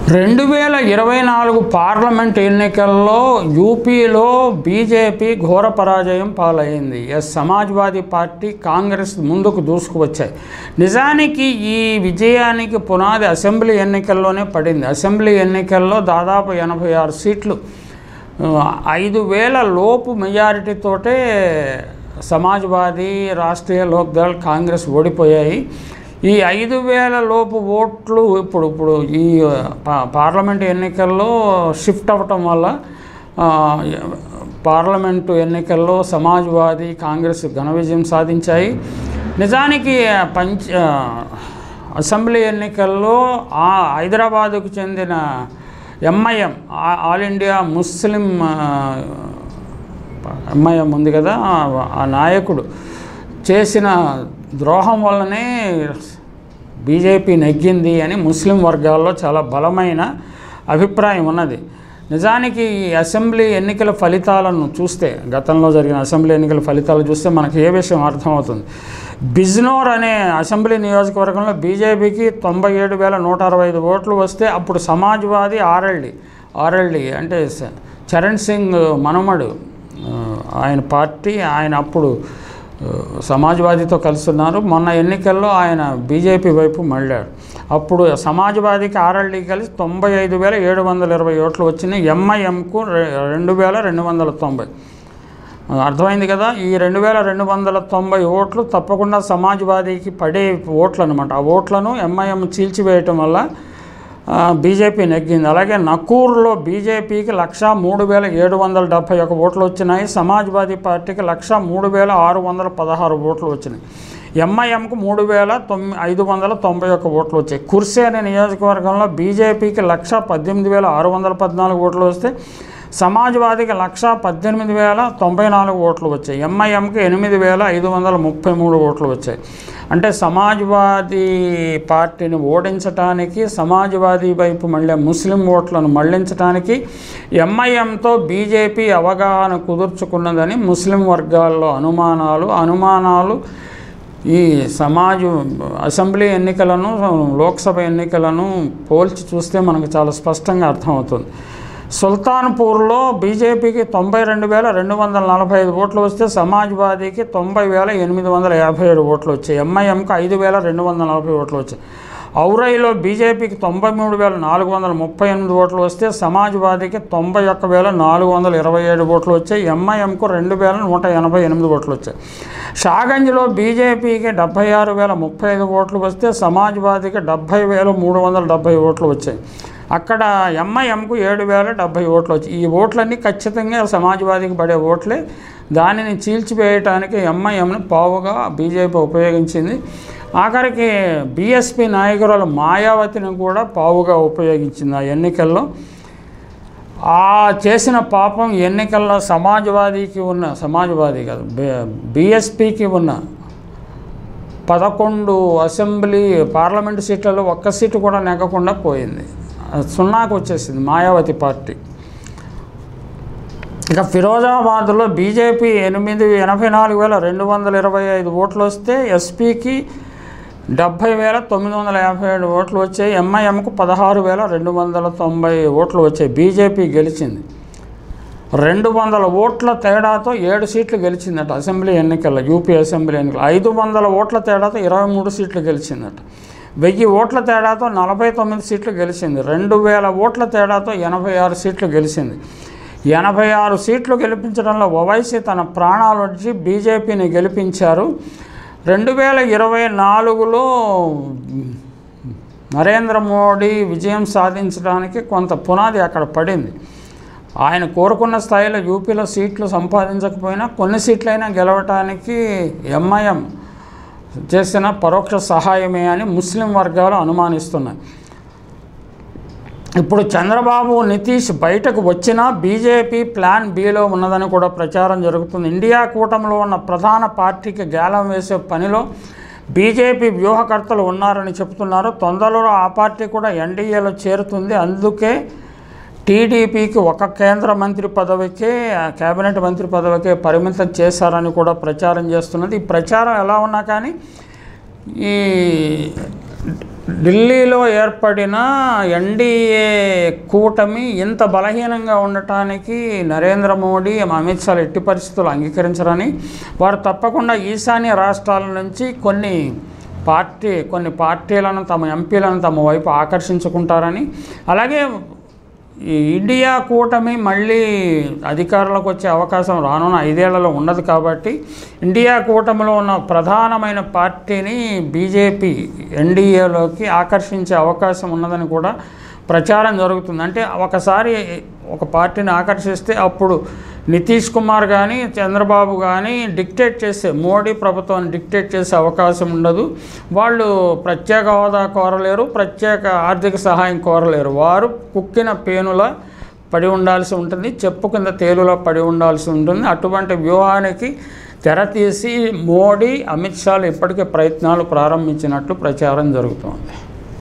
2024 parliament ఎన్నికల్లో యూపీలో BJP ఘోర పరాజయం పాలైంది. సమాజ్వాదీ పార్టీ, కాంగ్రెస్ ముందుకు దూసుకువచ్చాయి. నిజానికి ఈ విజయానికి పునాది అసెంబ్లీ ఎన్నికల్లోనే పడింది. అసెంబ్లీ ఎన్నికల్లో దాదాపు 86 సీట్లు 5,000 లోపు మెజారిటీతోటే సమాజ్వాదీ, రాష్ట్రీయ లోక్దళ్, కాంగ్రెస్ ఓడిపోయాయి. ఈ 5,000 లోపు ఓట్లు ఇప్పుడు ఈ పార్లమెంటు ఎన్నికల్లో షిఫ్ట్ అవ్వటం వల్ల పార్లమెంటు ఎన్నికల్లో సమాజ్వాదీ, కాంగ్రెస్ ఘన విజయం సాధించాయి. నిజానికి అసెంబ్లీ ఎన్నికల్లో హైదరాబాదుకు చెందిన MIM, all India Muslim MIM ఉంది కదా, ఆ నాయకుడు చేసిన ద్రోహం వల్లనే బీజేపీ నెగ్గింది అని ముస్లిం వర్గాల్లో చాలా బలమైన అభిప్రాయం ఉన్నది. నిజానికి ఈ అసెంబ్లీ ఎన్నికల ఫలితాలను చూస్తే, గతంలో జరిగిన అసెంబ్లీ ఎన్నికల ఫలితాలు చూస్తే మనకు ఏ విషయం అర్థమవుతుంది. బిజ్నోర్ అనే అసెంబ్లీ నియోజకవర్గంలో బీజేపీకి 97,165 ఓట్లు వస్తే అప్పుడు సమాజ్వాదీ ఆర్ఎల్డి అంటే చరణ్ సింగ్ మనుమడు ఆయన పార్టీ, ఆయన అప్పుడు సమాజ్వాదీతో కలుస్తున్నారు. మొన్న ఎన్నికల్లో ఆయన బీజేపీ వైపు మళ్ళాడు. అప్పుడు సమాజ్వాదీకి ఆర్ఎల్డీ కలిసి 95,720 ఓట్లు వచ్చినాయి. ఎంఐఎంకు 2,290. అర్థమైంది కదా. ఈ 2,290 ఓట్లు తప్పకుండా సమాజ్వాదీకి పడే ఓట్లు అనమాట. ఆ ఓట్లను ఎంఐఎం చీల్చివేయటం వల్ల బీజేపీ నెగ్గింది. అలాగే నకూర్లో బీజేపీకి 103,771 ఓట్లు వచ్చినాయి. సమాజ్వాదీ పార్టీకి 103,616 ఓట్లు వచ్చినాయి. ఎంఐఎంకు 3,591 ఓట్లు వచ్చాయి. కుర్సీ అనే నియోజకవర్గంలో బీజేపీకి 118,614 ఓట్లు వస్తే సమాజ్వాదీకి 118,094 ఓట్లు వచ్చాయి. ఎంఐఎంకి 8,533 ఓట్లు వచ్చాయి. అంటే సమాజ్వాదీ పార్టీని ఓడించడానికి, సమాజ్వాదీ వైపు మళ్ళీ ముస్లిం ఓట్లను మళ్లించడానికి ఎంఐఎంతో బీజేపీ అవగాహన కుదుర్చుకున్నదని ముస్లిం వర్గాల్లో అనుమానాలు ఈ అసెంబ్లీ ఎన్నికలను, లోక్సభ ఎన్నికలను పోల్చి చూస్తే మనకు చాలా స్పష్టంగా అర్థమవుతుంది. సుల్తాన్పూర్లో బీజేపీకి 92,245 ఓట్లు వస్తే సమాజ్వాదీకి 90,857 ఓట్లు వచ్చాయి. ఎంఐఎంకు 5,240 ఓట్లు వచ్చాయి. ఔరైలో బీజేపీకి 93,438 ఓట్లు వస్తే సమాజ్వాదీకి 91,427 ఓట్లు వచ్చాయి. ఎంఐఎంకు 2,188 ఓట్లు వచ్చాయి. షాగంజ్లో బీజేపీకి 76,035 ఓట్లు వస్తే సమాజ్వాదీకి 70,370 ఓట్లు వచ్చాయి. అక్కడ ఎంఐఎంకు 7,070 ఓట్లు వచ్చాయి. ఈ ఓట్లన్నీ ఖచ్చితంగా సమాజ్వాదీకి పడే ఓట్లే. దానిని చీల్చివేయటానికి ఎంఐఎంను పావుగా బీజేపీ ఉపయోగించింది. ఆఖరికి బీఎస్పీ నాయకురాలు మాయావతిని కూడా పావుగా ఉపయోగించింది ఆ ఎన్నికల్లో. చేసిన పాపం ఎన్నికల్లో సమాజ్వాదీ కాదు, బీఎస్పీకి ఉన్న 11 అసెంబ్లీ పార్లమెంటు సీట్లలో ఒక్క సీటు కూడా నెగ్గకుండా పోయింది. 0కు వచ్చేసింది మాయావతి పార్టీ. ఇక ఫిరోజాబాద్లో బీజేపీ 84,225 ఓట్లు వస్తే ఎస్పీకి 70,957 ఓట్లు వచ్చాయి. ఎంఐఎంకు 16,290 ఓట్లు వచ్చాయి. బీజేపీ గెలిచింది. 200 ఓట్ల తేడాతో 7 సీట్లు గెలిచిందట అసెంబ్లీ ఎన్నికల్లో. యూపీ అసెంబ్లీ ఎన్నికలు 500 ఓట్ల తేడాతో 23 సీట్లు గెలిచిందట. 1000 ఓట్ల తేడాతో 49 సీట్లు గెలిచింది. 2,000 ఓట్ల తేడాతో 86 సీట్లు గెలిచింది. 86 సీట్లు గెలిపించడంలో ఓవైసీ తన ప్రాణాలు వచ్చి బీజేపీని గెలిపించారు. 2024లో నరేంద్ర మోడీ విజయం సాధించడానికి కొంత పునాది అక్కడ పడింది. ఆయన కోరుకున్న స్థాయిలో యూపీలో సీట్లు సంపాదించకపోయినా కొన్ని సీట్లైనా గెలవటానికి ఎంఐఎం చేసిన పరోక్ష సహాయమే అని ముస్లిం వర్గాలు అనుమానిస్తున్నాయి. ఇప్పుడు చంద్రబాబు, నితీష్ బయటకు వచ్చినా బీజేపీ ప్లాన్ బిలో ఉన్నదని కూడా ప్రచారం జరుగుతుంది. ఇండియా కూటమిలో ఉన్న ప్రధాన పార్టీకి గేలం వేసే పనిలో బీజేపీ వ్యూహకర్తలు ఉన్నారని చెబుతున్నారు. తొందరలో ఆ పార్టీ కూడా ఎన్డీఏలో చేరుతుంది. అందుకే టీడీపీకి ఒక కేంద్ర మంత్రి పదవికే, కేబినెట్ మంత్రి పదవికే పరిమితం చేశారని కూడా ప్రచారం చేస్తున్నది. ఈ ప్రచారం ఎలా ఉన్నా కానీ ఈ ఢిల్లీలో ఏర్పడిన ఎన్డీఏ కూటమి ఇంత బలహీనంగా ఉండటానికి నరేంద్ర మోడీ అమిత్ షా ఎట్టి పరిస్థితులు అంగీకరించరని, వారు తప్పకుండా ఈశాన్య రాష్ట్రాల నుంచి కొన్ని పార్టీలను తమ ఎంపీలను తమ వైపు ఆకర్షించుకుంటారని, అలాగే ఈ ఇండియా కూటమి మళ్ళీ అధికారంలోకి వచ్చే అవకాశం రానున్న 5 ఏళ్లలో ఉండదు కాబట్టి ఇండియా కూటమిలో ఉన్న ప్రధానమైన పార్టీని బీజేపీ ఎన్డీఏలోకి ఆకర్షించే అవకాశం ఉన్నదని కూడా ప్రచారం జరుగుతుంది. అంటే ఒకసారి ఒక పార్టీని ఆకర్షిస్తే అప్పుడు నితీష్ కుమార్ కానీ చంద్రబాబు కానీ డిక్టేట్ చేసే మోడీ ప్రభుత్వాన్ని డిక్టేట్ చేసే అవకాశం ఉండదు. వాళ్ళు ప్రత్యేక హోదా కోరలేరు, ప్రత్యేక ఆర్థిక సహాయం కోరలేరు. వారు కుక్కిన పేనులా పడి ఉండాల్సి ఉంటుంది, చెప్పు కింద తేలులా పడి ఉండాల్సి ఉంటుంది. అటువంటి వ్యూహానికి తెరతీసి మోడీ అమిత్ షాలు ఇప్పటికే ప్రయత్నాలు ప్రారంభించినట్లు ప్రచారం జరుగుతోంది.